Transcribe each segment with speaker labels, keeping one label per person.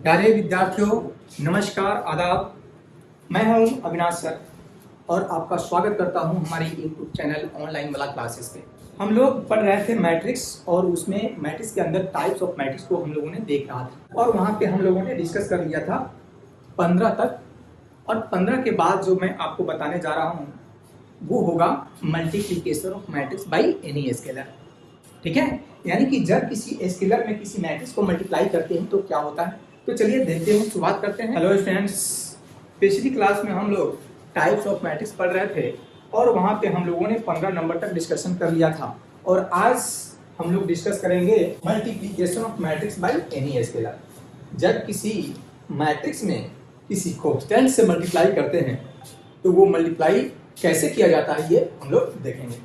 Speaker 1: प्यारे विद्यार्थियों, नमस्कार, आदाब। मैं हूं अविनाश सर और आपका स्वागत करता हूं हमारे YouTube चैनल ऑनलाइन वाला क्लासेस पे। हम लोग पढ़ रहे थे मैट्रिक्स और उसमें मैट्रिक्स के अंदर टाइप्स ऑफ मैट्रिक्स को हम लोगों ने देख रहा था और वहां पे हम लोगों ने डिस्कस कर लिया था 15 तक। और 15 के बाद जो मैं आपको बताने जा रहा हूँ वो होगा multiplication of matrix by any scalar. ठीक है, यानी कि जब किसी स्केलर में किसी मैट्रिक्स को मल्टीप्लाई करते हैं तो क्या होता है। तो चलिए देखते हैं, शुरुआत करते हैं। हेलो फ्रेंड्स, पिछली क्लास में हम लोग टाइप्स ऑफ मैट्रिक्स पढ़ रहे थे और वहां पे हम लोगों ने 15 नंबर तक डिस्कशन कर लिया था और आज हम लोग डिस्कस करेंगे multiplication of matrix by any scalar. जब किसी मैट्रिक्स में किसी कांस्टेंट से मल्टीप्लाई करते हैं तो वो मल्टीप्लाई कैसे किया जाता है ये हम लोग देखेंगे।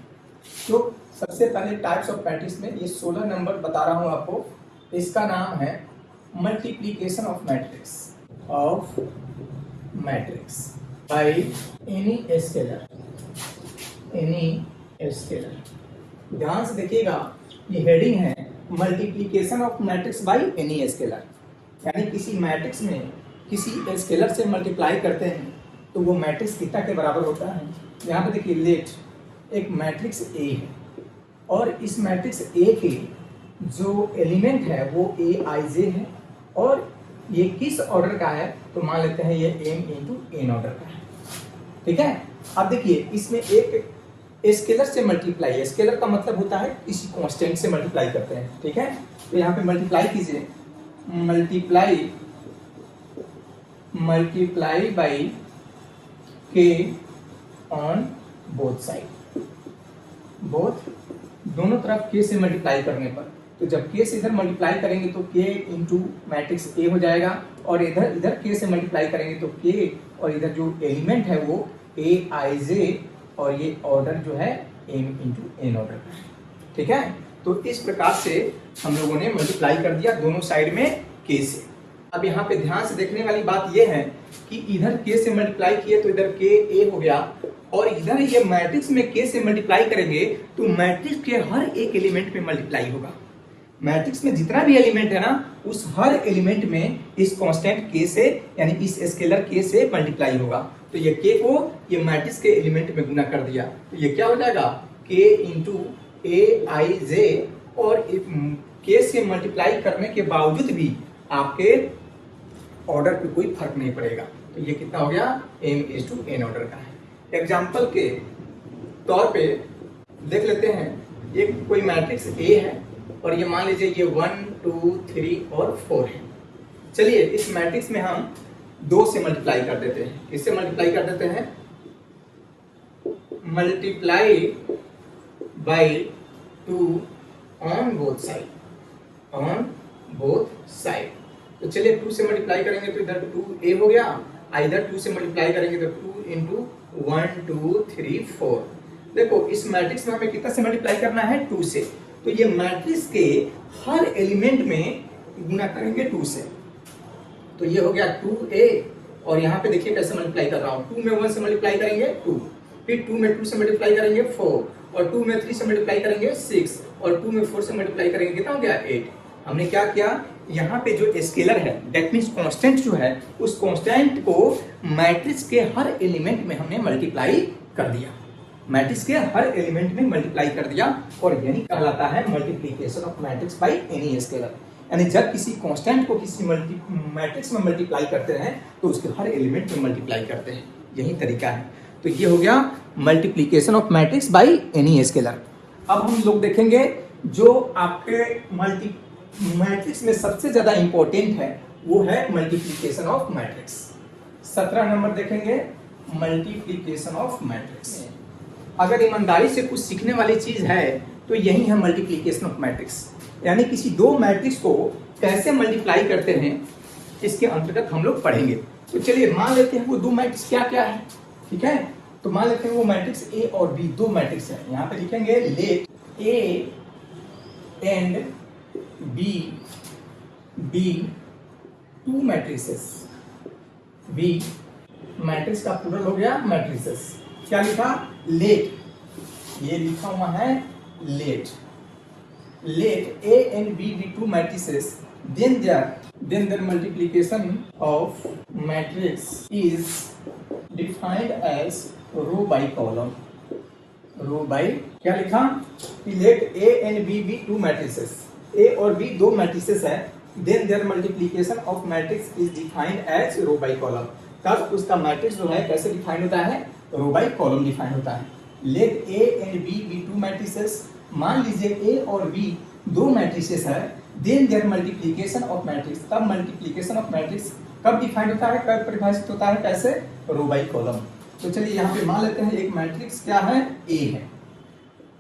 Speaker 1: तो सबसे पहले टाइप्स ऑफ मैट्रिक्स में ये 16 नंबर बता रहा हूं आपको, इसका नाम है multiplication of matrix by any scalar. ध्यान से देखिएगा, ये हेडिंग है multiplication of matrix by any scalar, यानी किसी मैट्रिक्स में किसी स्केलर से मल्टीप्लाई करते हैं तो वो मैट्रिक्स कितना के बराबर होता है। यहाँ पे देखिए, लेट एक मैट्रिक्स ए है और इस मैट्रिक्स ए के जो एलिमेंट है वो ए आई जे है और ये किस ऑर्डर का है तो मान लेते हैं ये m इंटू एन ऑर्डर का है। ठीक है, अब देखिए इसमें एक स्केलर से मल्टीप्लाई, स्केलर का मतलब होता है किसी कांस्टेंट से मल्टीप्लाई करते हैं। ठीक है, तो यहाँ पे मल्टीप्लाई कीजिए, मल्टीप्लाई बाई के ऑन बोथ साइड, दोनों तरफ के से मल्टीप्लाई करने पर, तो जब के से इधर मल्टीप्लाई करेंगे तो के इंटू मैट्रिक्स ए हो जाएगा और इधर के से मल्टीप्लाई करेंगे तो के और इधर जो एलिमेंट है वो ए आई जे और ये ऑर्डर जो है एम इंटू एन ऑर्डर का है। ठीक है, तो इस प्रकार से हम लोगों ने मल्टीप्लाई कर दिया दोनों साइड में के से। अब यहाँ पे ध्यान से देखने वाली बात यह है कि इधर के से मल्टीप्लाई किए तो इधर के ए हो गया और इधर ये मैट्रिक्स में के से मल्टीप्लाई करेंगे तो मैट्रिक्स के हर एक एलिमेंट में मल्टीप्लाई होगा। मैट्रिक्स में जितना भी एलिमेंट है ना, उस हर एलिमेंट में इस कांस्टेंट के से यानी इस स्केलर के से मल्टीप्लाई होगा। तो ये के को ये मैट्रिक्स के एलिमेंट में गुना कर दिया तो ये क्या हो जाएगा, के इंटू ए आई जे और के से मल्टीप्लाई करने के बावजूद भी आपके ऑर्डर पे कोई फर्क नहीं पड़ेगा। तो ये कितना हो गया, m is to n order का है। एग्जाम्पल के तौर पे देख लेते हैं, एक कोई मैट्रिक्स A है और ये मान लीजिए ये 1 2 3 और 4 है। चलिए इस मैट्रिक्स में हम 2 से मल्टीप्लाई कर देते हैं। किससे मल्टीप्लाई कर देते हैं, multiply by 2 on both side. तो चलिए 2 से मल्टीप्लाई करेंगे तो इधर 2a हो गया, इधर 2 से मल्टीप्लाई करेंगे तो 2 इंटू 1 2 3 4। देखो इस मैट्रिक्स में हमें कितना से मल्टीप्लाई करना है, 2 से। तो ये मैट्रिक्स के हर एलिमेंट में गुना करेंगे 2 से, तो ये हो गया 2a और यहाँ पे देखिए कैसे मल्टीप्लाई कर रहा हूँ। 2 में 1 से मल्टीप्लाई करेंगे 2, फिर 2 में 2 से मल्टीप्लाई करेंगे 4 और 2 में 3 से मल्टीप्लाई करेंगे 6 और 2 में 4 से मल्टीप्लाई करेंगे कितना हो गया 8। हमने क्या किया, यहाँ पे जो स्केलर है दैट मीन्स कांस्टेंट जो है उस कांस्टेंट को मैट्रिक्स के हर एलिमेंट में हमने मल्टीप्लाई कर दिया, मैट्रिक्स के हर एलिमेंट में मल्टीप्लाई कर दिया और यही कहलाता है multiplication of matrix by any scalar. यानी जब किसी कांस्टेंट को किसी मैट्रिक्स में मल्टीप्लाई करते हैं तो उसके हर एलिमेंट में मल्टीप्लाई करते हैं, यही तरीका है। तो ये हो गया multiplication of matrix by any scalar. अब हम लोग देखेंगे जो आपके मैट्रिक्स में सबसे ज्यादा इंपॉर्टेंट है वो है मल्टीप्लिकेशन ऑफ मैट्रिक्स। 17 नंबर देखेंगे, मल्टीप्लिकेशन ऑफ मैट्रिक्स। अगर ईमानदारी से कुछ सीखने वाली चीज है तो यही है मल्टीप्लिकेशन ऑफ मैट्रिक्स, यानी किसी दो मैट्रिक्स को कैसे मल्टीप्लाई करते हैं इसके अंतर्गत हम लोग पढ़ेंगे। तो चलिए मान लेते हैं वो दो मैट्रिक्स क्या क्या है। ठीक है, तो मान लेते हैं वो मैट्रिक्स ए और बी दो मैट्रिक्स है। यहाँ पे लिखेंगे let A and B two matrices, B matrix का प्लूरल हो गया मैट्रिसेस। क्या लिखा, लेट, ये लिखा हुआ है late, let A and B be two matrices, then their then their multiplication of matrix is defined as row by column. Row by क्या लिखा कि let A and B be two matrices, A और B दो matrices है, then their multiplication of matrix is defined as row by column. तब उसका matrix जो है कैसे डिफाइन होता है, रो बाई कॉलम डिफाइन होता है। Let A and B be two matrices, मान लीजिए ए और बी दो मैट्रिसेस है, then their multiplication of matrix, तब मल्टीप्लिकेशन ऑफ मैट्रिक्स कब डिफाइंड होता है, कब परिभाषित होता है, कैसे, रो बाई कॉलम। तो चलिए यहाँ पे मान लेते हैं एक मैट्रिक्स क्या है, ए है,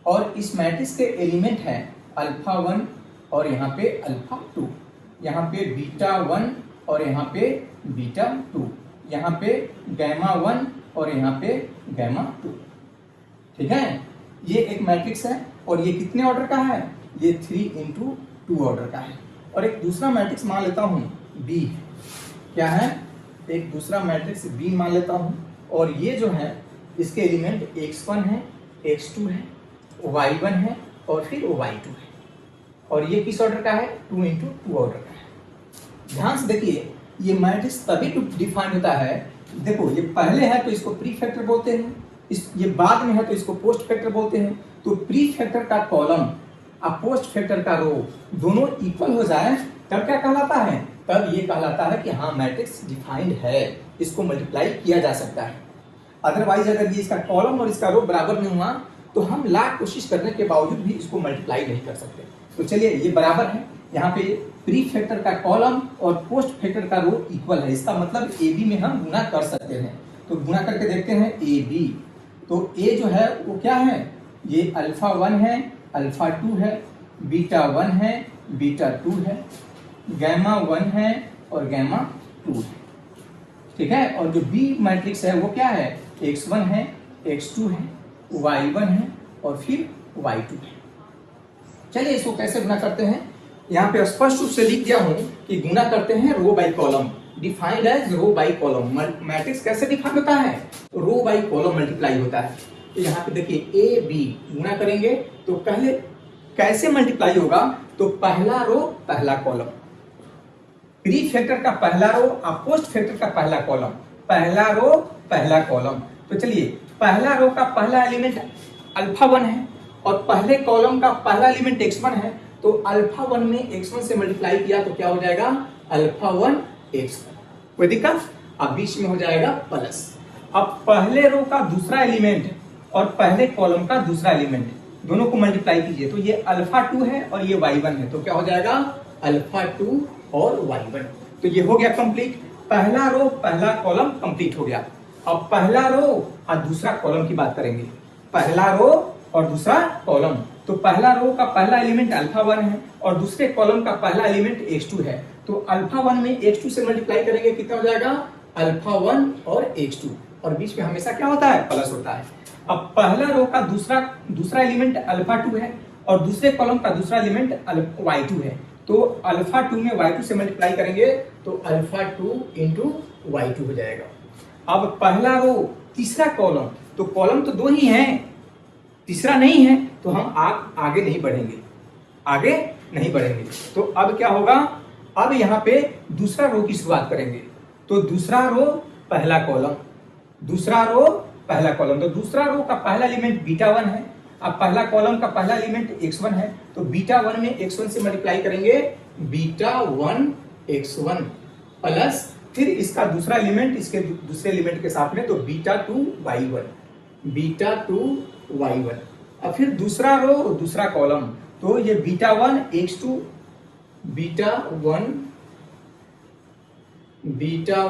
Speaker 1: और इस मैट्रिक्स के एलिमेंट है अल्फा 1 और यहाँ पे अल्फा 2, यहाँ पे बीटा 1 और यहाँ पे बीटा 2, यहाँ पे गैमा 1 और यहाँ पे गैमा 2। ठीक है, ये एक मैट्रिक्स है और ये कितने ऑर्डर का है, ये 3×2 ऑर्डर का है। और एक दूसरा मैट्रिक्स मान लेता हूँ बी, क्या है, एक दूसरा मैट्रिक्स बी मान लेता हूँ, और ये जो है इसके एलिमेंट x1 है, x2 है, y1 है और फिर y2 है, और ये किस ऑर्डर का है, 2×2 ऑर्डर का है। ध्यान से देखिए, ये मैट्रिक्स तभी डिफाइन होता है, देखो ये पहले है तो इसको प्री फैक्टर बोलते हैं, ये बाद में है तो इसको पोस्ट फैक्टर बोलते हैं। तो प्री फैक्टर का कॉलम और पोस्ट फैक्टर का रो दोनों इक्वल हो जाए तब क्या कहलाता है, तब ये कहलाता है कि हाँ मैट्रिक्स डिफाइंड है, इसको मल्टीप्लाई किया जा सकता है। अदरवाइज अगर ये इसका कॉलम और इसका रो बराबर नहीं हुआ तो हम लाख कोशिश करने के बावजूद भी इसको मल्टीप्लाई नहीं कर सकते। तो चलिए ये बराबर है, यहाँ पे प्री फैक्टर का कॉलम और पोस्ट फैक्टर का रो इक्वल है, इसका मतलब ए बी में हम गुना कर सकते हैं। तो गुना करके देखते हैं ए बी, तो ए जो है वो क्या है, ये अल्फा 1 है, अल्फा 2 है, बीटा 1 है, बीटा 2 है, गैमा 1 है और गैमा 2 है। ठीक है, और जो बी मैट्रिक्स है वो क्या है, x1 है, x2 है, y1 है और फिर y2 है। चलिए इसको कैसे गुना करते हैं, यहाँ पे स्पष्ट रूप से लिख दिया हूं कि गुना करते हैं row by column, defined as row by column. Matrix कैसे डिफाइन होता है, रो बाई कॉलम मल्टीप्लाई होता है। तो यहाँ पे देखिए ए बी गुना करेंगे तो पहले कैसे मल्टीप्लाई होगा, तो पहला रो पहला कॉलम, प्री फैक्टर का पहला रो और पोस्ट फैक्टर का पहला कॉलम, पहला रो पहला कॉलम। तो चलिए पहला रो का पहला एलिमेंट अल्फा 1 है और पहले कॉलम का पहला एलिमेंट x1 है, तो अल्फा 1 में x1 से मल्टीप्लाई किया तो क्या हो जाएगा, अल्फा 1 x1, कोई दिक्कत, अब बीच में हो जाएगा प्लस। अब पहले रो का दूसरा एलिमेंट और पहले कॉलम का दूसरा एलिमेंट दोनों को मल्टीप्लाई कीजिए, तो ये अल्फा 2 है और ये y1 है, तो क्या हो जाएगा अल्फा 2 और y1। तो ये हो गया कंप्लीट, पहला रो पहला कॉलम कंप्लीट हो गया। अब पहला रो और दूसरा कॉलम की बात करेंगे, पहला रो और दूसरा कॉलम, तो पहला रो का पहला एलिमेंट अल्फा 1 है और दूसरे कॉलम का पहला एलिमेंट x2 है, तो अल्फा 1 में x2 से मल्टीप्लाई करेंगे कितना हो जाएगा, अल्फा 1 और x2, और बीच में हमेशा क्या होता है, प्लस होता है। अब पहला रो का दूसरा एलिमेंट अल्फा 2 है और दूसरे कॉलम का दूसरा एलिमेंट y2 है, तो अल्फा 2 में y2 से मल्टीप्लाई करेंगे तो अल्फा 2 इंटू y2 हो जाएगा। अब पहला रो तीसरा कॉलम, तो कॉलम तो दो ही हैं, तीसरा नहीं है, तो हम आगे नहीं बढ़ेंगे। तो अब क्या होगा, अब यहाँ पे दूसरा रो की शुरुआत करेंगे, तो दूसरा रो पहला कॉलम, दूसरा रो पहला कॉलम, तो दूसरा रो का पहला एलिमेंट बीटा 1 है, अब पहला कॉलम का पहला एलिमेंट x1 है, तो बीटा 1 में x1 से मल्टीप्लाई करेंगे बीटा 1 x1 प्लस फिर इसका दूसरा एलिमेंट इसके दूसरे एलिमेंट के साथ में, तो बीटा 2 y1। अब फिर दूसरा रो और दूसरा कॉलम, तो ये बीटा 1 x2, बीटा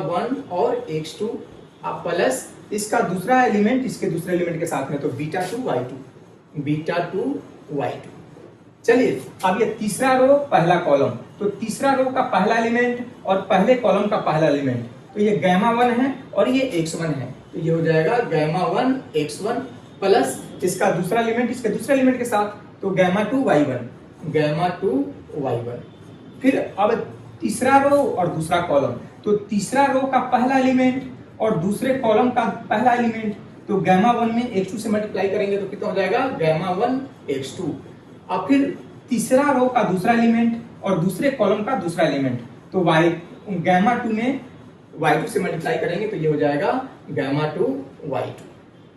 Speaker 1: 1 और x2 प्लस इसका दूसरा एलिमेंट इसके दूसरे एलिमेंट के साथ में, तो बीटा 2 y2। चलिए अब ये तीसरा रो पहला कॉलम, तो तीसरा रो का पहला एलिमेंट और पहले कॉलम का पहला एलिमेंट, तो ये गैमा 1 है और ये x1 है, तो ये हो जाएगा गैमा 1 x1 प्लस इसका दूसरा एलिमेंट इसके दूसरे एलिमेंट के साथ, तो गैमा 2 y1। फिर अब तीसरा रो और दूसरा कॉलम, तो तीसरा रो का पहला एलिमेंट और दूसरे कॉलम का पहला एलिमेंट, तो गैमा 1 में x2 से मल्टीप्लाई करेंगे तो कितना हो जाएगा, गैमा 1 x2। अब फिर तीसरा रो का दूसरा एलिमेंट और दूसरे कॉलम का दूसरा एलिमेंट, तो वाई गामा 2 में y2 से मल्टीप्लाई करेंगे तो ये हो जाएगा गामा 2 y2।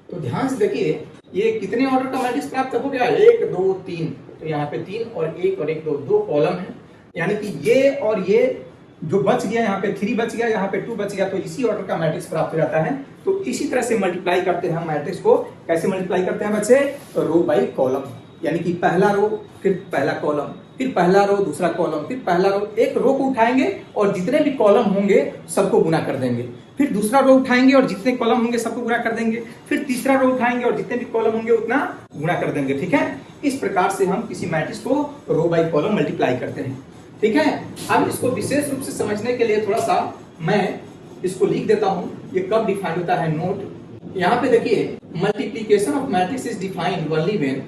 Speaker 1: तो ध्यान से देखिए ये कितने ऑर्डर का मैट्रिक्स प्राप्त हो गया, 1 2 3, तो यहाँ पे 3 और 1 और 1 दो कॉलम है, यानी कि ये और ये जो बच गया, यहाँ पे 3 बच गया, यहाँ पे 2 बच गया, तो इसी ऑर्डर का मैट्रिक्स प्राप्त हो जाता है। तो इसी तरह से मल्टीप्लाई करते हैं हम मैट्रिक्स को। कैसे मल्टीप्लाई करते हैं बच्चे, तो रो बाई कॉलम, यानी कि पहला रो फिर पहला कॉलम, फिर पहला रो दूसरा कॉलम, फिर पहला रो, एक रो को उठाएंगे और जितने भी कॉलम होंगे सबको गुना कर देंगे, फिर दूसरा रो उठाएंगे और जितने कॉलम होंगे सबको गुना कर देंगे, फिर तीसरा रो उठाएंगे और जितने भी कॉलम होंगे उतना गुना कर देंगे। ठीक है, इस प्रकार से हम किसी मैट्रिक्स को रो बाई कॉलम मल्टीप्लाई करते हैं। ठीक है, अब इसको विशेष रूप से समझने के लिए थोड़ा सा मैं इसको लिख देता हूं, ये कब डिफाइन होता है, नोट। यहाँ पे देखिए multiplication of matrix is defined only when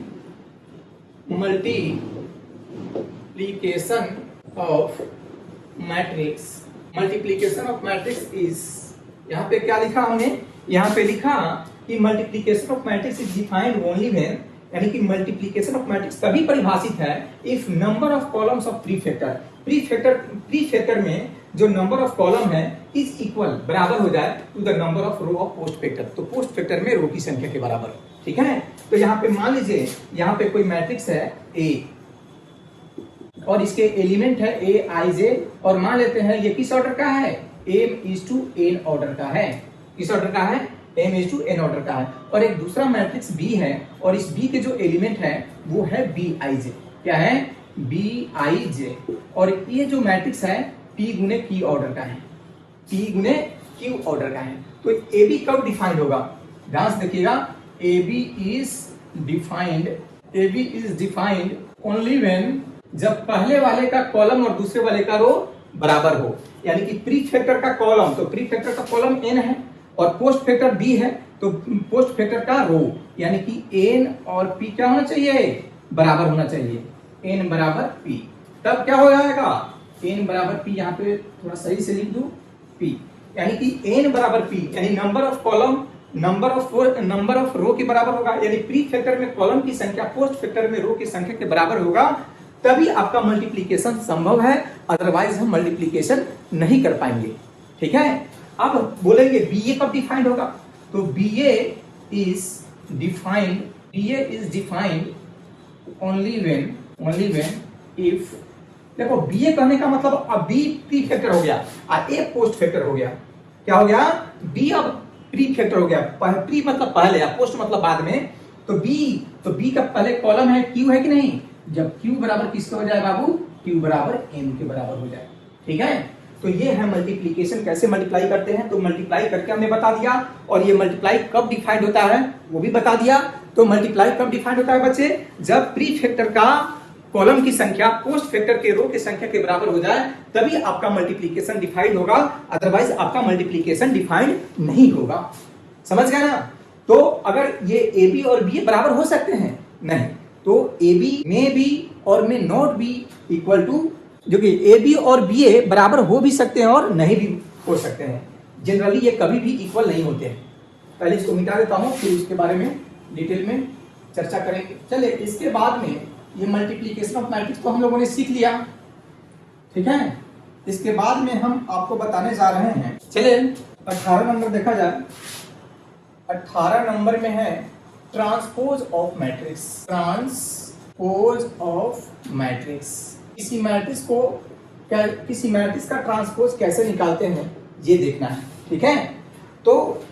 Speaker 1: multiplication of matrix is, यहाँ पे क्या लिखा हमने, यहाँ पे लिखा कि multiplication of matrix is defined only when, यानी कि मल्टीप्लीकेशन ऑफ मैट्रिक्स तभी परिभाषित है if number of columns of prefactor में जो नंबर ऑफ कॉलम है इज इक्वल, बराबर हो जाए to the number of row of post factor, तो पोस्ट फैक्टर में रो की संख्या के बराबर। ठीक है, तो यहाँ पे मान लीजिए यहाँ पे कोई मैट्रिक्स है ए और इसके एलिमेंट है ए आई जे, और मान लेते हैं ये किस ऑर्डर का है, m/n ऑर्डर का है। किस ऑर्डर का है, m/n ऑर्डर का है। और एक दूसरा मैट्रिक्स B है और इस B के जो एलिमेंट है वो है Bij। क्या है, Bij। और ये जो मैट्रिक्स है P गुने Q ऑर्डर का है, P गुने Q ऑर्डर का है। तो AB कब डिफाइंड होगा, ध्यान से देखिएगा, AB is defined only when, जब पहले वाले का कॉलम और दूसरे वाले का रो बराबर हो, यानी कि प्रीफैक्टर का कॉलम, तो प्रीफैक्टर का कॉलम n है और पोस्ट फैक्टर b है, तो पोस्ट फैक्टर का रो, यानी कि n और p क्या होना चाहिए, बराबर होना चाहिए, n बराबर p। तब क्या हो जाएगा, n बराबर p, यहाँ पे थोड़ा सही से लिख दूं p, यानी कि n बराबर p, यानी number of column number of row के बराबर होगा, यानी प्री फैक्टर में कॉलम की संख्या पोस्ट फैक्टर में रो की संख्या के बराबर होगा, तभी आपका मल्टीप्लीकेशन संभव है, अदरवाइज हम मल्टीप्लीकेशन नहीं कर पाएंगे। ठीक है, अब बोलेंगे BA कब डिफाइंड होगा, तो BA is defined only when if, देखो BA कहने का मतलब अब B प्री फैक्टर हो गया और A पोस्ट फैक्टर हो गया। क्या हो गया, B अब प्री फैक्टर हो गया, प्री मतलब पहले, पोस्ट मतलब बाद में, तो B का पहले कॉलम है Q है कि नहीं, जब Q बराबर किसका हो जाए बाबू, Q बराबर M के बराबर हो जाए। ठीक है, तो ये है मल्टीप्लीकेशन, कैसे मल्टीप्लाई करते हैं, तो मल्टीप्लाई करके हमने बता दिया, और ये मल्टीप्लाई कब डिफाइंड होता है वो भी बता दिया। तो मल्टीप्लाई कब डिफाइंड होता है बच्चे, जब प्री फैक्टर का कॉलम की संख्या पोस्ट फैक्टर के रो की संख्या के बराबर हो जाए, तभी आपका मल्टीप्लीकेशन डिफाइंड होगा, अदरवाइज आपका मल्टीप्लीकेशन डिफाइंड नहीं होगा। समझ गया ना। तो अगर ये ए बी और बी बराबर हो सकते हैं, नहीं, तो ए बी में बी और में नॉट बी इक्वल टू, जो कि ए बी और बी ए बराबर हो भी सकते हैं और नहीं भी हो सकते हैं, जनरली ये कभी भी इक्वल नहीं होते हैं। पहले इसको मिटा देता हूँ, फिर इसके बारे में डिटेल में चर्चा करेंगे। चलिए, इसके बाद में ये मल्टीप्लीकेशन ऑफ मैट्रिक्स तो हम लोगों ने सीख लिया। ठीक है, इसके बाद में हम आपको बताने जा रहे हैं, चलिए 18 नंबर देखा जाए। 18 नंबर में है transpose of matrix. Transpose of matrix, किसी मैट्रिक्स का ट्रांसपोज कैसे निकालते हैं ये देखना है। ठीक है, तो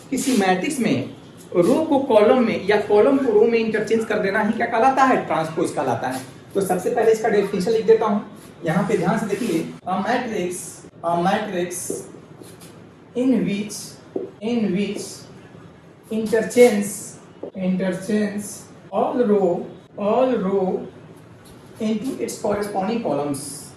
Speaker 1: किसी मैट्रिक्स में रो को कॉलम में या कॉलम को रो में इंटरचेंज कर देना ही क्या कहलाता है, ट्रांसपोज कहलाता है। तो सबसे पहले इसका डेफिनेशन लिख देता हूं, यहाँ पे ध्यान से देखिए, a matrix in which interchange all row into its corresponding columns,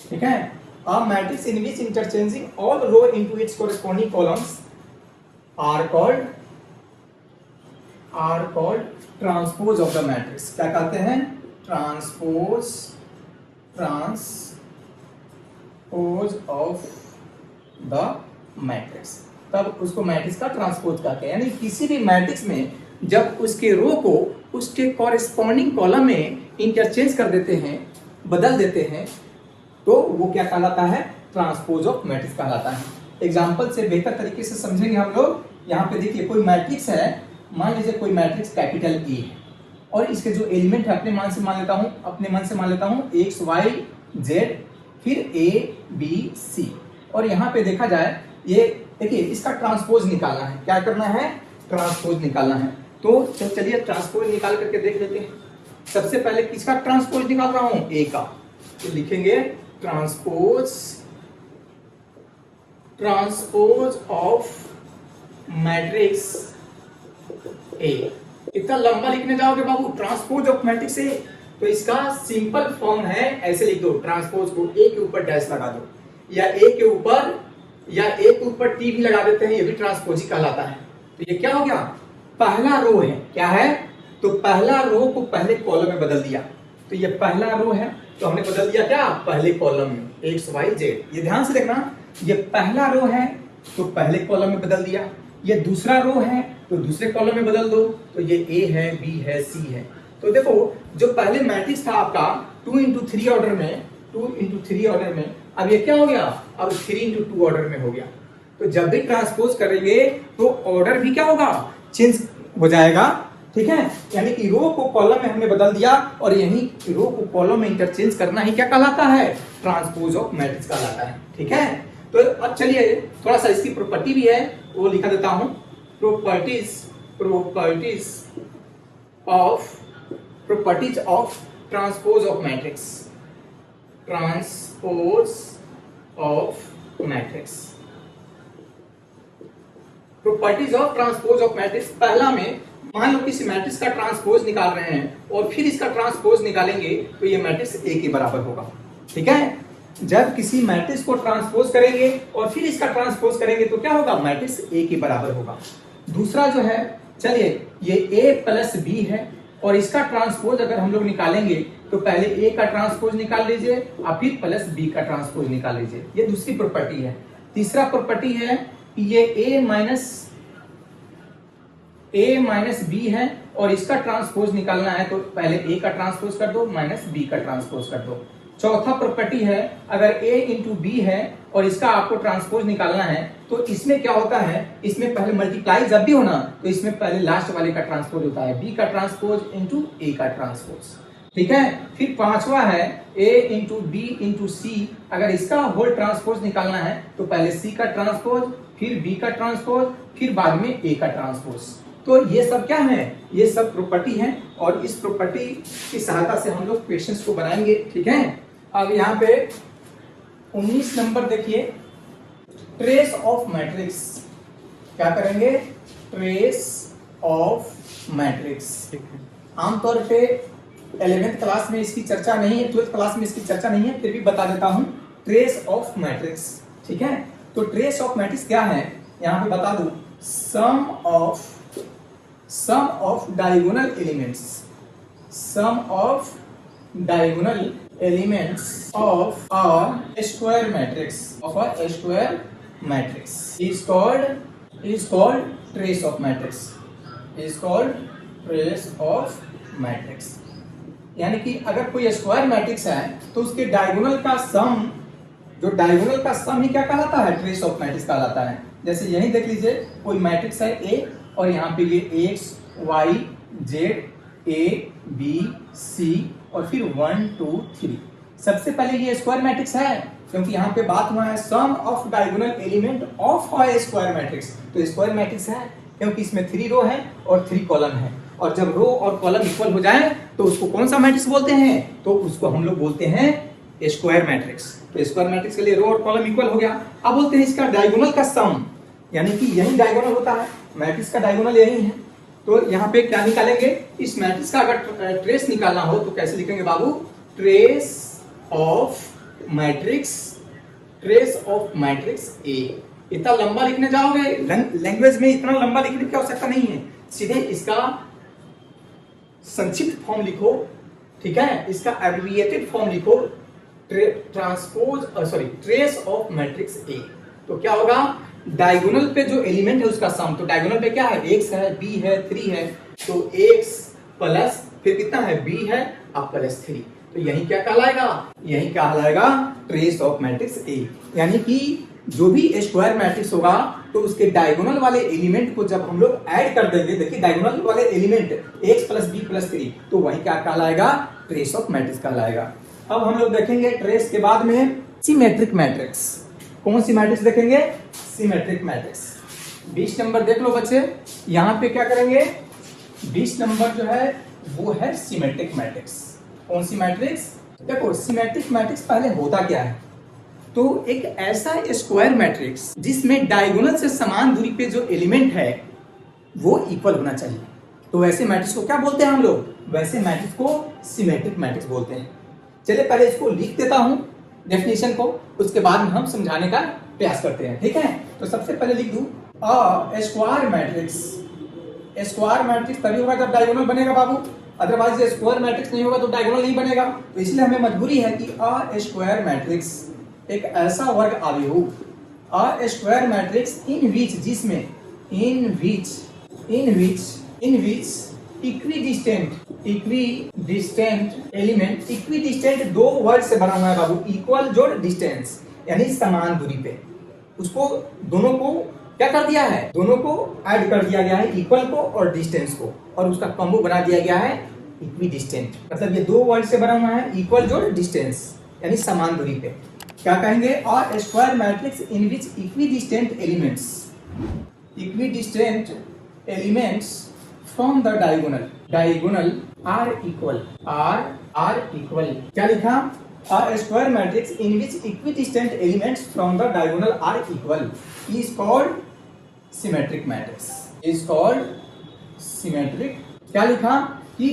Speaker 1: ठीक है। A matrix in which interchanging all row into its corresponding columns are called transpose of the matrix। क्या कहते हैं, transpose ऑफ द मैट्रिक्स, तब उसको matrix का transpose कहते हैं। यानी किसी भी मैट्रिक्स में जब उसके रो को उसके कॉरेस्पॉन्डिंग कॉलम में इंटरचेंज कर देते हैं, बदल देते हैं, तो वो क्या कहलाता है? ट्रांसपोज ऑफ मैट्रिक्स कहलाता है। एग्जाम्पल से बेहतर तरीके से समझेंगे हम लोग। यहाँ पे देखिए कोई मैट्रिक्स है, मान लीजिए कोई मैट्रिक्स कैपिटल ए है और इसके जो एलिमेंट है अपने मन से मान लेता हूँ एक्स वाई जेड फिर ए बी सी, और यहाँ पे देखा जाए ये देखिए इसका ट्रांसपोज निकालना है। क्या करना है? ट्रांसपोज निकालना है। तो चलिए ट्रांसपोज निकाल करके देख लेते हैं। सबसे पहले किसका ट्रांसपोज निकाल रहा हूं? ए का। तो लिखेंगे ट्रांसपोज ऑफ मैट्रिक्स ए। इतना लंबा लिखने जाओगे बाबू, ट्रांसपोज ऑफ मैट्रिक्स ए, तो इसका सिंपल फॉर्म है, ऐसे लिख दो, ट्रांसपोज को ए के ऊपर डैश लगा दो, या ए के ऊपर टी भी लगा देते हैं, ये भी ट्रांसपोज ही कहलाता है। तो ये क्या हो गया? पहला रो है। क्या है? तो पहला रो को पहले कॉलम में बदल दिया। तो ये पहला रो है तो हमने बदल दिया क्या? पहले कॉलम में एक्स वाई जेड। ये ध्यान से देखना, ये पहला रो है तो पहले कॉलम में बदल दिया, ये दूसरा रो है तो दूसरे कॉलम में बदल दो। तो ये ए है, बी है, सी है। तो देखो जो पहले मैट्रिक्स था आपका 2 into 3 ऑर्डर में, अब ये क्या हो गया? अब 3 into 2 ऑर्डर में हो गया। तो जब भी ट्रांसपोज करेंगे तो ऑर्डर भी क्या होगा? चेंज हो जाएगा। ठीक है, यानी कि रो को कॉलम में हमने बदल दिया और यही रो को कॉलम में इंटरचेंज करना ही क्या कहलाता है? ट्रांसपोज ऑफ मैट्रिक्स कहलाता है। ठीक है, तो अब चलिए थोड़ा सा इसकी प्रॉपर्टी भी है वो लिखा देता हूं। Properties of transpose of matrix. Properties of transpose of matrix. पहला में मान लो किसी मैट्रिक्स का ट्रांसपोज निकाल रहे हैं और फिर इसका ट्रांसपोज निकालेंगे तो ये मैट्रिक्स ए के बराबर होगा। ठीक है, जब किसी मैट्रिक्स को ट्रांसपोज करेंगे और फिर इसका ट्रांसपोज करेंगे तो क्या होगा? मैट्रिक्स ए के बराबर होगा। दूसरा जो है, चलिए ये ए प्लस बी है और इसका ट्रांसपोज अगर हम लोग निकालेंगे तो पहले ए का ट्रांसपोज निकाल लीजिए और फिर प्लस बी का ट्रांसपोज निकाल लीजिए। ये दूसरी प्रॉपर्टी है। तीसरा प्रॉपर्टी है कि ये ए माइनस बी है और इसका ट्रांसपोज निकालना है तो पहले ए का ट्रांसपोज कर दो माइनस बी का ट्रांसपोज कर दो। चौथा प्रॉपर्टी है, अगर a इंटू बी है और इसका आपको ट्रांसपोज निकालना है तो इसमें क्या होता है? इसमें पहले मल्टीप्लाई जब भी होना तो इसमें पहले लास्ट वाले का ट्रांसपोज होता है, b का ट्रांसपोज इंटू a का ट्रांसपोज। ठीक है, फिर पांचवा है a इंटू बी इंटू सी। अगर इसका होल ट्रांसपोज निकालना है तो पहले c का ट्रांसपोज, फिर b का ट्रांसपोज, फिर बाद में a का ट्रांसपोज। तो ये सब क्या है? ये सब प्रॉपर्टी है और इस प्रॉपर्टी की सहायता से हम लोग क्वेश्चंस को बनाएंगे। ठीक है, अब यहाँ पे 19 नंबर देखिए, ट्रेस ऑफ मैट्रिक्स। क्या करेंगे? Trace of matrix. आमतौर पे 11th क्लास में इसकी चर्चा नहीं है, 12th क्लास में इसकी चर्चा नहीं है, फिर भी बता देता हूं। Trace of matrix. ठीक है, तो ट्रेस ऑफ मैट्रिक्स क्या है? यहाँ पे बता दूं, sum of diagonal elements of a square matrix is called trace of matrix। यानी कि अगर कोई स्क्वायर मैट्रिक्स है तो उसके डायगोनल का सम ही क्या कहलाता है? ट्रेस ऑफ मैट्रिक्स कहलाता है। जैसे यही देख लीजिए, कोई मैट्रिक्स है ए और यहाँ पे ये X Y Z A B C और फिर 1 2 3। सबसे पहले ये स्क्वायर मैट्रिक्स है क्योंकि यहाँ पे बात हुआ है sum of diagonal element of a square matrix. तो स्क्वायर मैट्रिक्स है क्योंकि इसमें 3 रो है और 3 कॉलम है, और जब रो और कॉलम इक्वल हो जाए तो उसको कौन सा मैट्रिक्स बोलते हैं? तो उसको हम लोग बोलते हैं स्क्वायर मैट्रिक्स। तो स्क्वायर मैट्रिक्स के लिए रो और कॉलम इक्वल हो गया। अब बोलते हैं इसका डायगोनल का सम, यानी कि यही डायगोनल होता है, मैट्रिक्स का डायगोनल यही है। तो यहाँ पे क्या निकालेंगे? इस मैट्रिक्स का अगर ट्रेस निकालना हो तो कैसे लिखेंगे बाबू? Trace of matrix A. इतना लंबा लिखने जाओगे, लैंग्वेज में इतना लंबा लिखने की आवश्यकता नहीं है, सीधे इसका संक्षिप्त फॉर्म लिखो। ठीक है, इसका एब्रिविएटेड फॉर्म लिखो, ट्रेस ऑफ मैट्रिक्स ए। तो क्या होगा? डायगोनल पे जो एलिमेंट है उसका सम। तो डायगोनल पे क्या है? x है, b है, 3 है, तो x प्लस फिर कितना है b है अब प्लस 3, तो यही क्या कहलाएगा, यही कहलाएगा ट्रेस ऑफ मैट्रिक्स A। यानी कि जो भी स्क्वायर मैट्रिक्स होगा तो उसके डायगोनल वाले एलिमेंट को जब हम लोग ऐड कर देंगे, देखिए डायगोनल वाले element x plus B plus 3, तो वही क्या कहलाएगा, ट्रेस ऑफ मैट्रिक्स कहलाएगा। अब हम लोग देखेंगे ट्रेस के बाद में सिमेट्रिक मैट्रिक्स। कौन सी मैट्रिक्स देखेंगे, सिमेट्रिक मैट्रिक्स। 20 नंबर देख लो बच्चे, यहाँ पे क्या करेंगे, 20 नंबर जो है वो है सिमेट्रिक मैट्रिक्स। कौन सी मैट्रिक्स, देखो सिमेट्रिक मैट्रिक्स पहले होता क्या है, तो एक ऐसा स्क्वायर मैट्रिक्स जिसमें डायगोनल से समान दूरी पे जो एलिमेंट है वो इक्वल होना चाहिए, तो वैसे मैट्रिक्स को क्या बोलते हैं हम लोग, वैसे मैट्रिक्स को सिमेट्रिक मैट्रिक्स बोलते हैं। चलिए पहले इसको लिख देता हूं डेफिनेशन को, उसके बाद में हम समझाने का प्रयास करते हैं, ठीक है। तो सबसे पहले लिख दूं स्क्वायर मैट्रिक्स। स्क्वायर मैट्रिक्स तभी होगा जब डायगोनल बनेगा बाबू, अदरवाइज स्क्वायर मैट्रिक्स नहीं होगा तो डायगोनल नहीं बनेगा। तो इसलिए हमें मजबूरी है कि स्क्वायर मैट्रिक्स एक ऐसा वर्ग आव्यूह, स्क्वायर मैट्रिक्स इन विच, जिसमें इन विच इक्विडिस्टेंट एलिमेंट, इक्विडिस्टेंट दो वर्ड से बना हुआ है बाबू, इक्वल जोड़ डिस्टेंस, यानी समान दूरी पे, उसको दोनों को क्या कर दिया है, दोनों को ऐड कर दिया गया है, इक्वल को और डिस्टेंस को, और उसका कॉम्बो बना दिया गया है इक्विडिस्टेंट। मतलब ये दो वर्ड से बना हुआ है, इक्वल जोड़ डिस्टेंस, यानी समान दूरी पे। क्या कहेंगे, और square matrix in which equidistant elements from the diagonal are equal. क्या लिखा, a square matrix in which equidistant elements from the diagonal are equal is called symmetric matrix, is called symmetric। क्या लिखा कि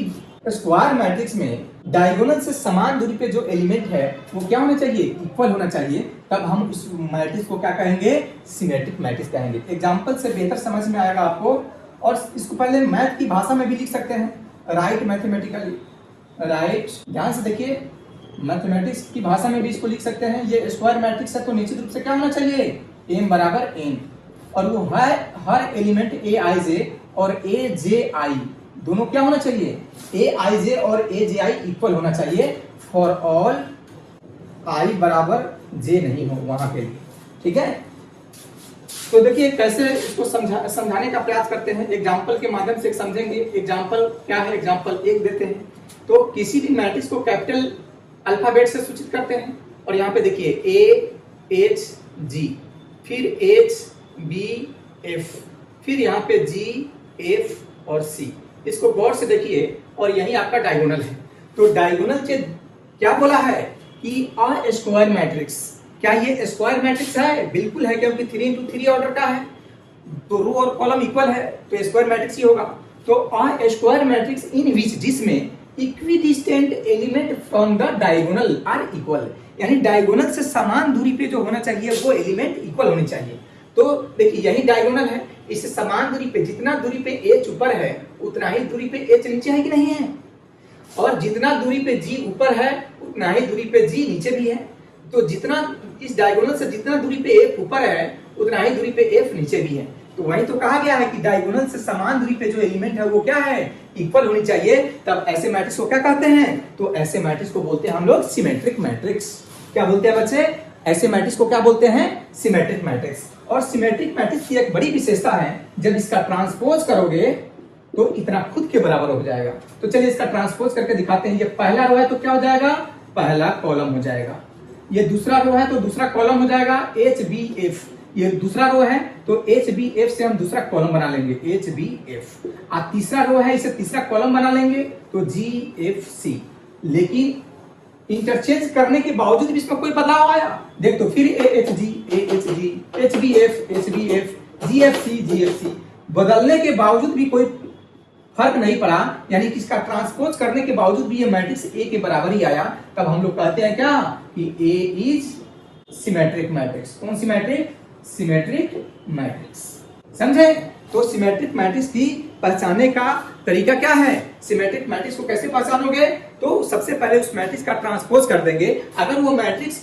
Speaker 1: स्क्वायर मैट्रिक्स में diagonal से समान दूरी पे जो एलिमेंट है वो क्या होना चाहिए, इक्वल होना चाहिए, तब हम उस मैट्रिक्स को क्या कहेंगे, सिमेट्रिक मैट्रिक्स कहेंगे। एग्जांपल से बेहतर समझ में आएगा आपको, और इसको पहले मैथ की भाषा में भी लिख सकते हैं, राइट मैथमेटिकली, राइट, ध्यान से देखिए, मैथमेटिक्स की भाषा में भी इसको लिख सकते हैं। ये स्क्वायर मैट्रिक्स है तो निश्चित रूप से क्या होना चाहिए, m बराबर n, और वो है हर एलिमेंट aij और aj दोनों क्या होना चाहिए, aij और aj इक्वल होना चाहिए फॉर ऑल i बराबर j नहीं हो वहां के लिए, ठीक है। तो देखिए कैसे इसको समझाने का प्रयास करते हैं, एग्जाम्पल के माध्यम से समझेंगे। एग्जाम्पल क्या है, एग्जाम्पल 1 देते हैं, तो किसी भी मैट्रिक्स को कैपिटल अल्फाबेट से सूचित करते हैं, और यहाँ पे देखिए A H G, फिर H B F, फिर यहाँ पे G F और C, इसको गौर से देखिए, और यही आपका डायगोनल है। तो डायगोनल से क्या बोला है कि अ स्क्वायर मैट्रिक्स, क्या ये स्क्वायर मैट्रिक्स है, बिल्कुल है, क्योंकि 3x3 ऑर्डर का है, तो रो और कॉलम इक्वल है तो स्क्वायर मैट्रिक्स ही होगा। तो अ स्क्वायर मैट्रिक्स इन विच, जिसमें equidistant element from the diagonal are equal, यानी डायगोनल से समान दूरी पे जो होना चाहिए वो एलिमेंट इक्वल होने चाहिए। तो देखिए यही डायगोनल है, इससे समान दूरी पे, जितना दूरी पे h ऊपर है उतना ही दूरी पे h नीचे है कि नहीं है, और जितना दूरी पे g ऊपर है उतना ही दूरी पे g नीचे भी है। तो जितना इस डायगोनल से जितना दूरी पे f ऊपर है उतना ही दूरी पे f नीचे भी है। तो वही तो कहा गया है कि डायगोनल से समान दूरी पे जो एलिमेंट है वो क्या है, इक्वल होनी चाहिए, तब ऐसे मैट्रिक्स को क्या कहते हैं, तो ऐसे मैट्रिक्स को बोलते हैं हम लोग सिमेट्रिक मैट्रिक्स। क्या बोलते हैं बच्चे, ऐसे मैट्रिक्स को क्या बोलते हैं, सिमेट्रिक मैट्रिक्स। और सिमेट्रिक मैट्रिक्स की एक बड़ी विशेषता है, जब इसका ट्रांसपोज करोगे तो इतना खुद के बराबर हो जाएगा। तो चलिए इसका ट्रांसपोज करके दिखाते हैं। ये पहला रो है तो क्या हो जाएगा, पहला कॉलम हो जाएगा। ये दूसरा रो है तो दूसरा कॉलम हो जाएगा HBF। ये दूसरा रो है तो HBF से हम दूसरा कॉलम बना लेंगे HBF। और तीसरा रो है, इसे तीसरा कॉलम बना लेंगे तो GFC। लेकिन इंटरचेंज करने के बावजूद भी इसमें कोई बदलाव आया, देख तो फिर AHG, HBF, GFC, GFC, बदलने के बावजूद भी कोई फर्क नहीं पड़ा, यानी कि इसका ट्रांसपोज करने के बावजूद भी ये मैट्रिक्स A के बराबर ही आया। तब हम लोग कहते हैं क्या कि A इज सिमेट्रिक मैट्रिक्स। कौन सी मैट्रिक्स, सिमेट्रिक मैट्रिक्स, समझे। तो सिमेट्रिक मैट्रिक्स की पहचानने का तरीका क्या है, सिमेट्रिक मैट्रिक्स को कैसे पहचानोगे, तो सबसे पहले उस मैट्रिक्स का ट्रांसपोज कर देंगे। अगर वो मैट्रिक्स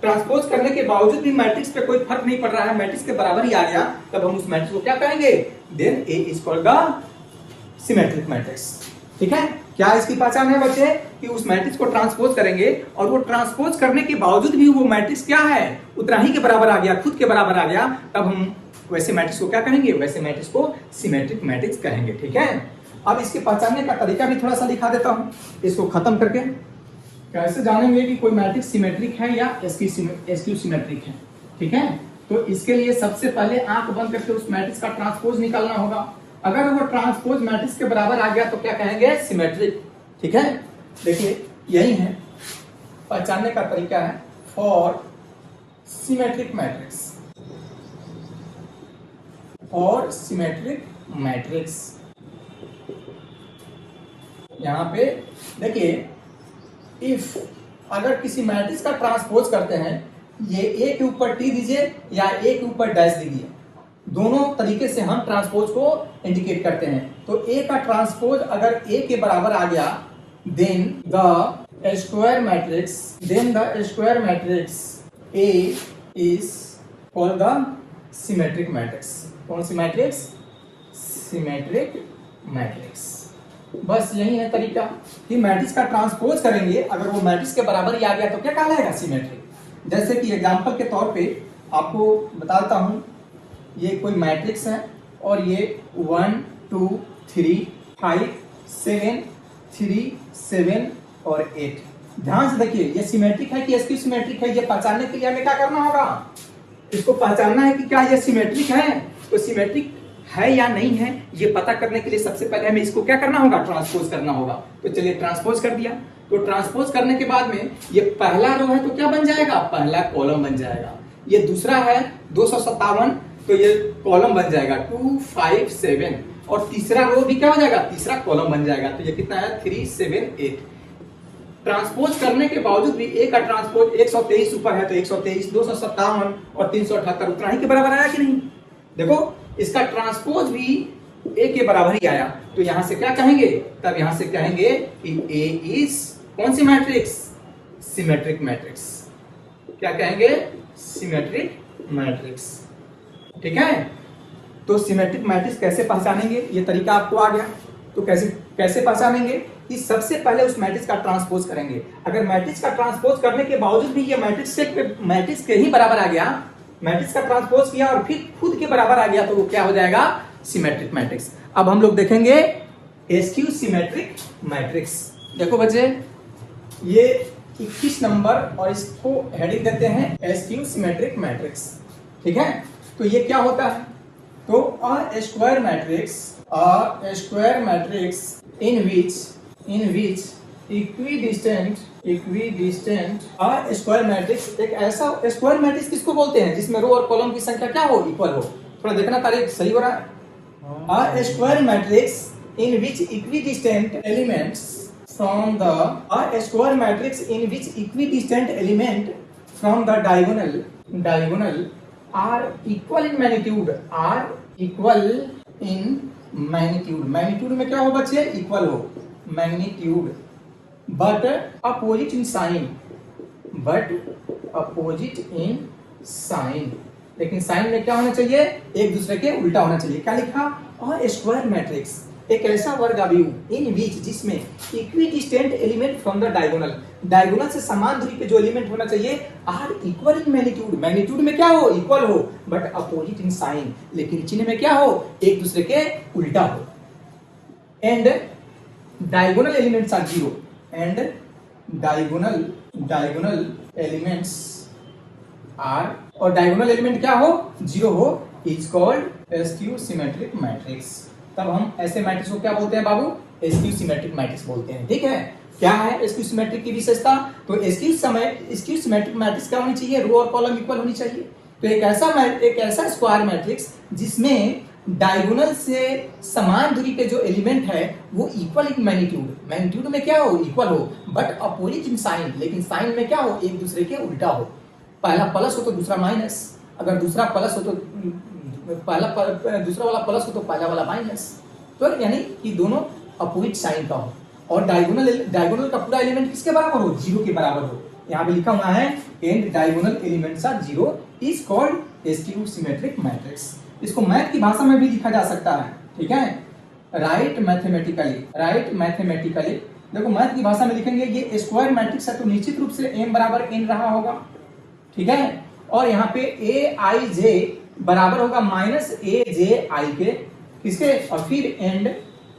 Speaker 1: ट्रांसपोज करने के बावजूद भी मैट्रिक्स पे कोई फर्क नहीं पड़ रहा है, मैट्रिक्स के बराबर ही आ गया, तब हम उस मैट्रिक्स को क्या कहेंगे, then A is called the symmetric matrix. ठीक है, क्या इसकी पहचान है बच्चे कि उस मैट्रिक्स को ट्रांसपोज करेंगे और वो ट्रांसपोज करने के बावजूद भी वो मैट्रिक्स क्या है, उतना ही के बराबर आ गया, खुद के बराबर आ गया, तब हम वैसे मैट्रिक्स को क्या कहेंगे, वैसे मैट्रिक्स को सिमेट्रिक मैट्रिक्स कहेंगे। ठीक है, अब इसके पहचानने का तरीका भी थोड़ा सा दिखा देता हूं, इसको खत्म करके कैसे जानेंगे कि कोई मैट्रिक्स सिमेट्रिक है या एसक्यू सिमेट्रिक है। ठीक है, तो इसके लिए सबसे पहले आंख बंद करके उस मैट्रिक्स का ट्रांसपोज निकालना होगा। अगर वो ट्रांसपोज मैट्रिक्स के बराबर आ गया तो क्या कहेंगे, सिमेट्रिक। ठीक है, देखिए यही है पहचानने का तरीका है फॉर सिमेट्रिक मैट्रिक्स, और सिमेट्रिक मैट्रिक्स। यहां पे देखिए, इफ अगर किसी मैट्रिक्स का ट्रांसपोज करते हैं, ये ए के ऊपर टी दीजिए या ए के ऊपर डैश दीजिए, दोनों तरीके से हम ट्रांसपोज को इंडिकेट करते हैं। तो ए का ट्रांसपोज अगर ए के बराबर आ गया, then the square matrix A is called the symmetric matrix. कौन सी मैट्रिक्स, सिमेट्रिक मैट्रिक्स। बस यही है तरीका कि मैट्रिक्स का ट्रांसपोज करेंगे, अगर वो मैट्रिक्स के बराबर ही आ गया तो क्या कहलाएगा, सिमेट्रिक। जैसे कि एग्जांपल के तौर पे आपको बताता हूं, ये कोई मैट्रिक्स है और ये 1 2 3 5 7 3 7 और 8। ध्यान से देखिए, ये सिमेट्रिक है कि एसक्यू सिमेट्रिक है, ये पहचानने के लिए हमें क्या करना होगा, इसको पहचानना है कि क्या ये सिमेट्रिक है। तो सिमेट्रिक है या नहीं है, ये पता करने के लिए सबसे पहले हमें इसको क्या करना होगा, ट्रांसपोज करना होगा। तो चलिए ट्रांसपोज कर दिया। तो ट्रांसपोज करने के बाद में ये पहला रो है तो क्या बन जाएगा, पहला कॉलम बन जाएगा। ये दूसरा है 257, तो ये कॉलम बन जाएगा 2 5 7, और तीसरा रो भी क्या हो जाएगा, तीसरा कॉलम बन जाएगा। तो ये कितना है, 3 7 8। ट्रांसपोज करने के बावजूद भी ए का ट्रांसपोज 123 ऊपर है तो 123, 257 और 378 उतना ही के बराबर आया कि नहीं। देखो, इसका ट्रांसपोज भी ए के बराबर ही आया, तो यहां से क्या कहेंगे, तब यहां से कहेंगे कि ए इज कौन सी मैट्रिक्स, सिमेट्रिक मैट्रिक्स। क्या कहेंगे, सिमेट्रिक मैट्रिक्स। ठीक है, तो सिमेट्रिक मैट्रिक्स कैसे पहचानेंगे, ये तरीका आपको आ गया। तो कैसे पहचानेंगे कि सबसे पहले उस मैट्रिक्स का ट्रांसपोज करेंगे। अगर मैट्रिक्स का ट्रांसपोज करने के बावजूद भी ये मैट्रिक्स के ही बराबर आ गया, मैट्रिक्स का ट्रांसपोज किया और फिर खुद के बराबर आ गया, तो वो क्या हो जाएगा, सिमेट्रिक मैट्रिक्स। अब हम लोग देखेंगे एसक्यू सिमेट्रिक मैट्रिक्स। देखो बच्चे, ये 21 नंबर और इसको हेडिंग देते हैं एसक्यू सिमेट्रिक मैट्रिक्स। ठीक है, तो ये क्या होता है, तो अ square matrix in which equidistant square matrix, एक ऐसा स्क्वायर मैट्रिक्स किसको बोलते हैं जिसमें रो और कॉलम की संख्या क्या हो, इक्वल हो। थोड़ा देखना तारीख सही हो रहा है। A square matrix in which equidistant elements from the diagonal are equal in magnitude, magnitude में क्या हो बच्चे, इक्वल हो, magnitude, but opposite in sign, लेकिन साइन में क्या होना चाहिए, एक दूसरे के उल्टा होना चाहिए। क्या लिखा, और स्क्वायर मैट्रिक्स एक ऐसा वर्ग अवयव इन बीच जिसमें equidistant element from the diagonal से समान दूरी पे जो एलिमेंट होना चाहिए आर इक्वल इन मैग्नीट्यूड में क्या हो, इक्वल हो, बट अपोजिट इन साइन, लेकिन चिन्ह में क्या हो, एक दूसरे के उल्टा हो। And diagonal elements are zero, and diagonal elements are, और डायगोनल एलिमेंट क्या हो, जीरो हो, is called skew symmetric matrix. तब हम ऐसे मैट्रिक्स को क्या बोलते हैं बाबू, एसक्यू सिमेट्रिक मैट्रिक्स बोलते हैं। ठीक है, क्या है एसक्यू सिमेट्रिक की विशेषता, तो एसक्यू सिमेट्रिक मैट्रिक्स क्या होनी चाहिए, रो और कॉलम इक्वल होनी चाहिए। तो एक ऐसा स्क्वायर मैट्रिक्स जिसमें डायगोनल से समान दूरी पे जो एलिमेंट है वो इक्वल इन मैग्नीट्यूड में क्या हो, इक्वल हो, बट अपोजिट इन साइन, लेकिन साइन में क्या हो, एक दूसरे के उल्टा हो। पहला प्लस हो तो दूसरा माइनस, अगर दूसरा प्लस हो तो दूसरा वाला प्लस हो तो पहला वाला माइनस, तो यानी कि दोनों अपोजिट साइन का हो। और डायगोनल का पूरा एलिमेंट किसके बराबर हो, जीरो के बराबर हो। यहाँ पे लिखा हुआ है and diagonal elements are zero is called skew symmetric matrix. इसको मैथ की भाषा में भी लिखा जा सकता है। ठीक है, राइट मैथमेटिकली देखो मैथ की भाषा में लिखेंगे ये स्क्वायर मैट्रिक्स है तो निश्चित रूप से m बराबर n रहा होगा, ठीक है। और यहाँ पे a i j बराबर होगा माइनस a j i के, किसके, और फिर एंड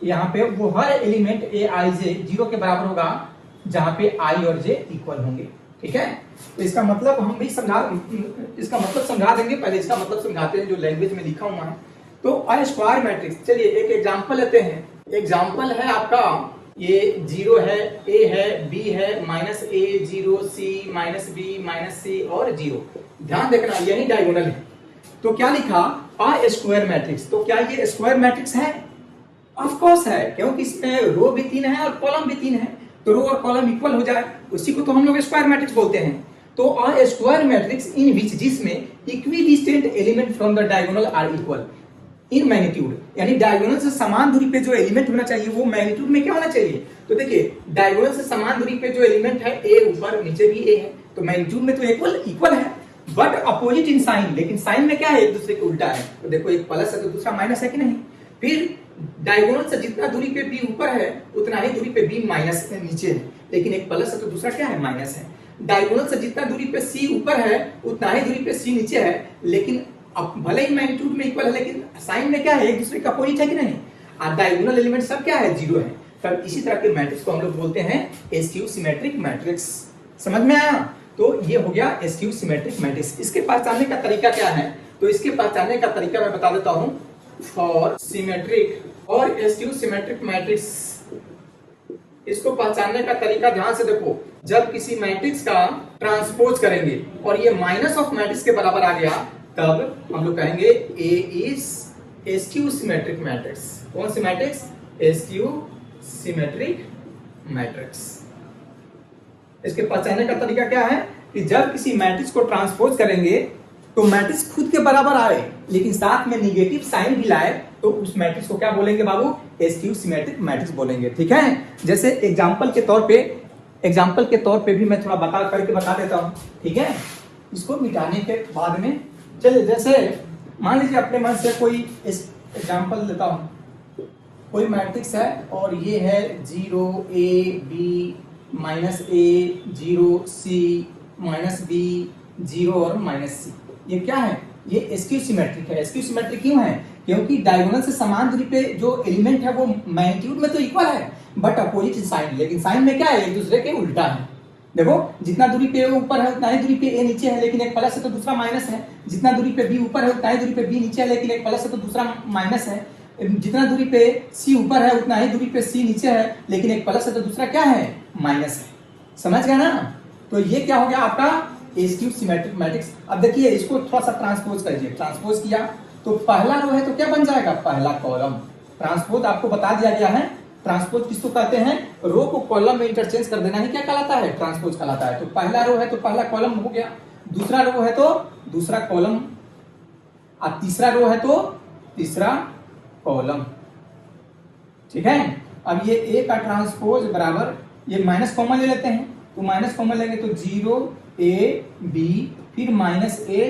Speaker 1: यहाँ पे वो हर एलिमेंट a i j 0 के बराबर होगा जहां पे i और j इक्वल होंगे, ठीक है। तो इसका मतलब हम भी समझा देंगे, पहले इसका मतलब समझाते हैं जो लैंग्वेज में लिखा हुआ है। तो अ स्क्वायर मैट्रिक्स, चलिए एक एग्जांपल लेते हैं। एग्जांपल है आपका ये 0 है, a है, b है, minus a 0 c minus b minus c और 0। ध्यान देखना यही डायगोनल है। तो क्या लिखा, अ स्क्वायर मैट्रिक्स। तो क्या ये स्क्वायर मैट्रिक्स है? ऑफ कोर्स है, क्योंकि इसमें रो भी 3 है और कॉलम भी 3 है, तो रो और कॉलम इक्वल हो जाए, उसी को तो हम लोग स्क्वायर मैट्रिक्स बोलते हैं। तो अ स्क्वायर मैट्रिक्स इन विच, जिसमें equidistant element from the diagonal are equal in magnitude, यानी डायगोनल से समान दूरी पे जो एलिमेंट होना चाहिए वो मैग्नीट्यूड में क्या होना चाहिए। तो देखिए डायगोनल से समान दूरी पे जो एलिमेंट है a ऊपर नीचे भी a है, तो मैग्नीट्यूड में तो इक्वल है, बट अपोजिट इन साइन, लेकिन साइन में क्या है, एक दूसरे के उल्टा है। तो देखो एक प्लस है तो दूसरा माइनस है कि नहीं। फिर डायगोनल से जितना दूरी पे b ऊपर है उतना ही दूरी पे b माइनस नीचे है, लेकिन एक प्लस है तो दूसरा क्या है, माइनस है। डायगोनल से जितना दूरी पे c ऊपर है उतना ही दूरी पे c नीचे है, लेकिन अब भले ही मैग्नीट्यूड में इक्वल है लेकिन साइन में क्या है, एक दूसरे का अपोजिट है कि नहीं। और डायगोनल एलिमेंट सब क्या है, 0 है। तब इसी तरह के मैट्रिक्स को हम लोग बोलते हैं स्क्यू सिमेट्रिक मैट्रिक्स। समझ में आया। तो ये हो गया स्क्यू सिमेट्रिक मैट्रिक्स। इसके पहचानने का तरीका क्या है, तो इसके पहचानने का तरीका मैं बता देता हूं। फॉर सिमेट्रिक और स्क्यू सिमेट्रिक मैट्रिक्स, इसको पहचानने का तरीका ध्यान से देखो। जब किसी मैट्रिक्स का ट्रांसपोज करेंगे और ये माइनस ऑफ मैट्रिक्स के बराबर आ गया, तब हम लोग कहेंगे A is skew symmetric matrix. कौन सी मैट्रिक्स, स्क्यू सिमेट्रिक मैट्रिक्स। इसके पहचानने का तरीका क्या है कि जब किसी मैट्रिक्स को ट्रांसपोज करेंगे तो मैट्रिक्स खुद के बराबर आए लेकिन साथ में निगेटिव साइन भी लाए, तो उस मैट्रिक्स को क्या बोलेंगे बाबू, स्क्यू सिमेट्रिक मैट्रिक्स बोलेंगे, ठीक है। जैसे एग्जांपल के तौर पे भी मैं थोड़ा बता देता हूं, ठीक है। इसको मिटाने के बाद में चलिए, जैसे मान लीजिए अपने मन से कोई एग्जांपल लेता हूं। कोई मैट्रिक्स है और ये है 0 a b minus a 0 c minus b 0 और माइनस c। ये क्या है, ये स्क्यू सिमेट्रिक है। स्क्यू सिमेट्रिक क्यों है, क्योंकि डायगोनल से समान दूरी पे जो एलिमेंट है वो मैग्नीट्यूड में तो इक्वल है बट अपोजिट साइन, लेकिन साइन में क्या है, एक दूसरे के उल्टा है। देखो जितना दूरी पे ऊपर है उतना ही दूरी पे a नीचे है, लेकिन एक प्लस है तो दूसरा माइनस है। जितना दूरी पे b ऊपर है उतना ही दूरी पे b नीचे है, लेकिन एक प्लस है तो दूसरा माइनस है। जितना दूरी पे c ऊपर है उतना ही दूरी पे c नीचे है, लेकिन एक प्लस है तो दूसरा क्या है, माइनस है। समझ गया ना। तो ये क्या हो गया आपका स्क्यू सिमेट्रिक मैट्रिक्स। अब देखिए इसको थोड़ा सा ट्रांसपोज करिए। ट्रांसपोज किया तो पहला रो है तो क्या बन जाएगा, पहला कॉलम। ट्रांसपोज आपको बता दिया गया है। ट्रांसपोज किसको कहते हैं, रो को कॉलम में इंटरचेंज कर देना ही क्या कहलाता है, ट्रांसपोज कहलाता है। तो पहला रो है तो पहला कॉलम हो गया, दूसरा रो है तो दूसरा कॉलम, और तीसरा रो है तो तीसरा कॉलम, ठीक है। अब ये a का ट्रांसपोज बराबर, ये माइनस कॉमन ले लेते हैं, तो माइनस कॉमन लेंगे तो 0 a b फिर माइनस a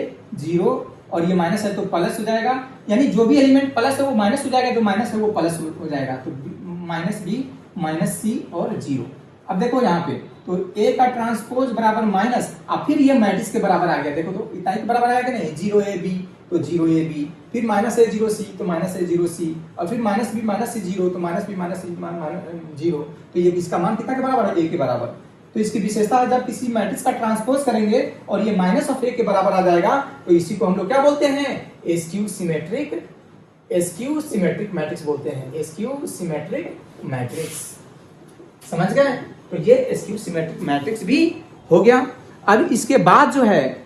Speaker 1: 0 और ये माइनस है तो प्लस हो जाएगा, यानी जो भी एलिमेंट प्लस है वो माइनस हो जाएगा, जो माइनस है वो प्लस हो जाएगा। तो माइनस बी माइनस सी और 0। अब देखो यहाँ पे तो a का ट्रांसपोज बराबर माइनस, अब फिर ये मैट्रिक्स के बराबर आ गया। देखो तो इतना ही के बराबर आया कि नहीं, 0 a b तो 0 a b, फिर माइनस a 0 c तो माइनस a 0 c, और फिर माइनस b माइनस c 0 तो माइनस b माइनस c 0। तो ये इसका मान कितना के बराबर है, a के बराबर। तो इसकी विशेषता है जब किसी मैट्रिक्स का ट्रांसपोज करेंगे और ये माइनस ऑफ a के बराबर आ जाएगा, तो इसी को हम लोग क्या बोलते हैं, स्क्यू सिमेट्रिक मैट्रिक्स बोलते हैं। स्क्यू सिमेट्रिक मैट्रिक्स, समझ गए। तो ये स्क्यू सिमेट्रिक मैट्रिक्स भी हो गया। अब इसके बाद जो है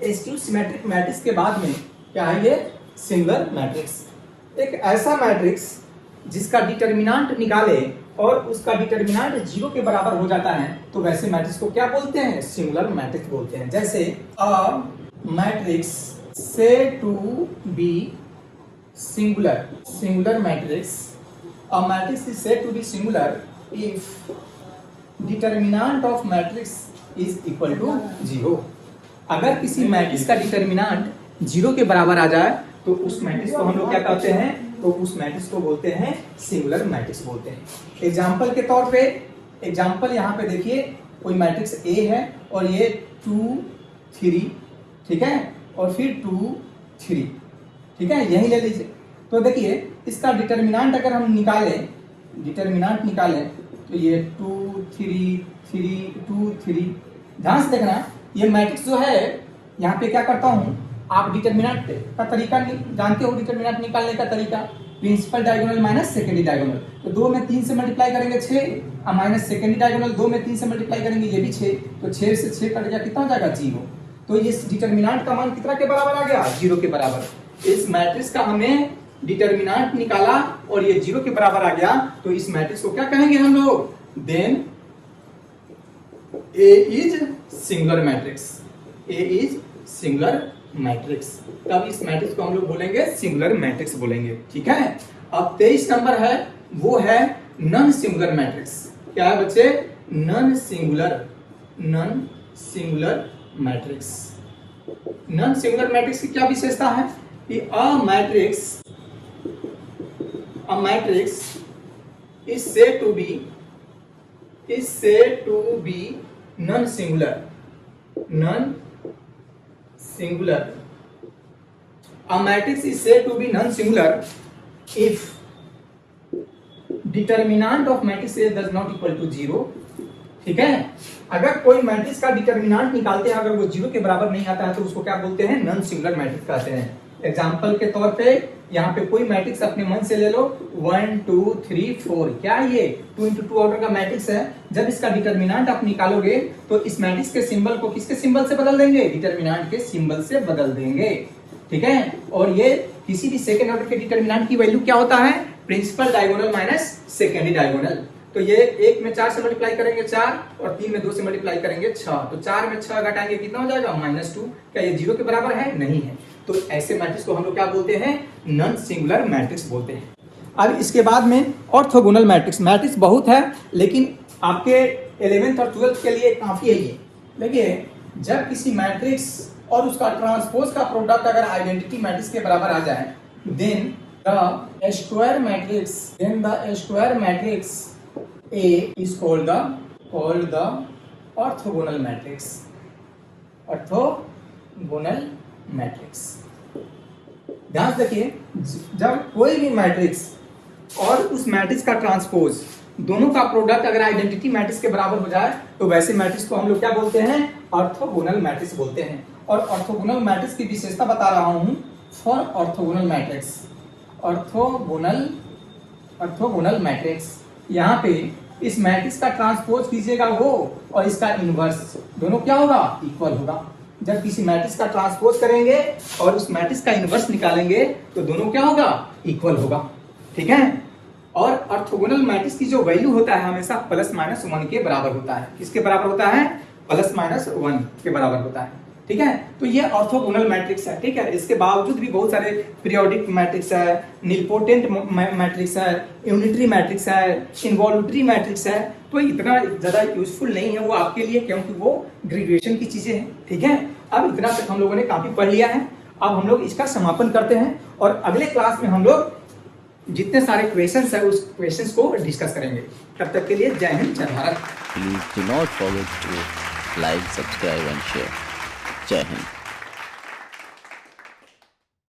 Speaker 1: स्क्यू सिमेट्रिक मैट्रिक्स के बाद में क्या है, ये सिंगुलर मैट्रिक्स। एक ऐसा मैट्रिक्स जिसका डिटर्मिनेंट निकाले और उसका डिटर्मिनेंट 0 के बराबर हो जाता है, तो वैसे मैट्रिक्स को क्या बोलते हैं, सिंगुलर मैट्रिक्स बोलते हैं। जैसे अ मैट्रिक्स से to be singular matrix, a matrix is said to be singular if determinant of matrix is equal to 0। अगर किसी मैट्रिक्स का डिटर्मिनेंट 0 के बराबर आ जाए तो उस मैट्रिक्स को हम लोग क्या कहते हैं, तो उस मैट्रिक्स को बोलते हैं सिंगुलर मैट्रिक्स बोलते हैं। एग्जाम्पल के तौर पे, एग्जाम्पल यहाँ पे देखिए, कोई मैट्रिक्स A है और ये 2 3, ठीक है, और फिर 2 3, ठीक है, यही ले लीजिए। तो देखिए इसका डिटर्मिनेंट अगर हम निकालें, डिटर्मिनेंट निकालें तो ये 2 3 3 2 3। ध्यान से देखना, ये मैट्रिक्स जो है यहाँ पे क्या करता हूँ, आप डिटर्मिनेंट का तरीका जानते हो, डिटर्मिनेंट निकालने का तरीका, principal diagonal minus secondary diagonal. तो 2 में 3 से मल्टीप्लाई करेंगे 6, और माइनस सेकेंडरी डायगोनल 2 में 3 से मल्टीप्लाई करेंगे, ये भी 6, तो 6 से 6 कट गया, कितना हो जाएगा 0। तो ये डिटर्मिनेंट का मान कितना के बराबर आ गया, 0 के बराबर। इस मैट्रिक्स का हमें डिटर्मिनेंट निकाला और ये 0 के बराबर आ गया, तो इस मैट्रिक्स को क्या कहेंगे हम लोग, then A is singular matrix, A is singular matrix. तब इस मैट्रिक्स को हम लोग बोलेंगे सिंगुलर मैट्रिक्स बोलेंगे, ठीक है। अब 23 नंबर है, वो है नॉन सिंगुलर मैट्रिक्स। क्या है बच्चे, non singular, non singular matrix. Non singular matrix की क्या विशेषता है कि a matrix is said to be non-singular, non-singular. A matrix is said to be non-singular if determinant of matrix A does not equal to 0, ठीक है। अगर कोई matrix का डिटर्मिनेंट निकालते हैं, अगर वो 0 के बराबर नहीं आता है तो उसको क्या बोलते हैं, नॉन सिंगुलर मैट्रिक्स कहते हैं। एग्जाम्पल के तौर पे यहाँ पे कोई मैट्रिक्स अपने मन से ले लो, 1 2 3 4, क्या ये 2 into 2 ऑर्डर का मैट्रिक्स है। जब इसका डिटर्मिनेंट आप निकालोगे तो इस मैट्रिक्स के सिंबल को किसके सिंबल से बदल देंगे, डिटर्मिनेंट के सिंबल से बदल देंगे, ठीक है। और ये किसी भी सेकेंड ऑर्डर के डिटर्मिनेंट की वैल्यू क्या होता है, principal diagonal minus secondary diagonal. तो ये 1 में 4 से मल्टीप्लाई करेंगे 4, और 3 में 2 से मल्टीप्लाई करेंगे 6, तो 4 में 6 घटाएंगे कितना हो जाएगा, -2। क्या ये 0 के बराबर है, नहीं है। तो ऐसे मैट्रिक्स को हम लोग क्या बोलते हैं, नॉन सिंगुलर मैट्रिक्स बोलते हैं। अब इसके बाद में ऑर्थोगोनल मैट्रिक्स। मैट्रिक्स बहुत है लेकिन आपके 11th और 12th के लिए काफी है ये। देखिए, जब किसी मैट्रिक्स और उसका ट्रांसपोज का प्रोडक्ट अगर आइडेंटिटी मैट्रिक्स के बराबर आ जाए, then the square matrix A is called the orthogonal matrix, orthogonal matrix. ध्यान से देखिए, जब कोई भी मैट्रिक्स और उस मैट्रिक्स का ट्रांसपोज दोनों का प्रोडक्ट अगर आइडेंटिटी मैट्रिक्स के बराबर हो जाए तो वैसे मैट्रिक्स को हम लोग क्या बोलते हैं, ऑर्थोगोनल मैट्रिक्स बोलते हैं। और ऑर्थोगोनल मैट्रिक्स की विशेषता बता रहा हूं, for orthogonal matrix, orthogonal matrix, यहाँ पे इस मैट्रिक्स का ट्रांसपोज कीजिएगा वो और इसका इनवर्स दोनों क्या होगा, इक्वल होगा। जब किसी मैट्रिक्स का ट्रांसपोज करेंगे और उस मैट्रिक्स का इनवर्स निकालेंगे तो दोनों क्या होगा, इक्वल होगा, ठीक है। और ऑर्थोगोनल मैट्रिक्स की जो वैल्यू होता है हमेशा ±1 के बराबर होता है। किसके बराबर होता है, ±1 के बराबर होता है, ठीक है। तो ये ऑर्थोगोनल मैट्रिक्स है, ठीक है। इसके बावजूद भी बहुत सारे पीरियोडिक मैट्रिक्स है, निलपोटेंट मैट्रिक्स है, यूनिटरी मैट्रिक्स है, इनवॉल्यूटरी मैट्रिक्स है, तो इतना ज्यादा यूजफुल नहीं है वो आपके लिए, क्योंकि वो ग्रेजुएशन की चीजें हैं, ठीक है। अब इतना तक हम लोगों ने काफी पढ़ लिया है, अब हम लोग इसका समापन करते हैं और अगले क्लास में हम लोग जितने सारे क्वेश्चंस है उस क्वेश्चंस को डिस्कस करेंगे। तब तक के लिए जय हिंद, जय Bharat.
Speaker 2: Please do not forget to like, subscribe and share. Jai Hind.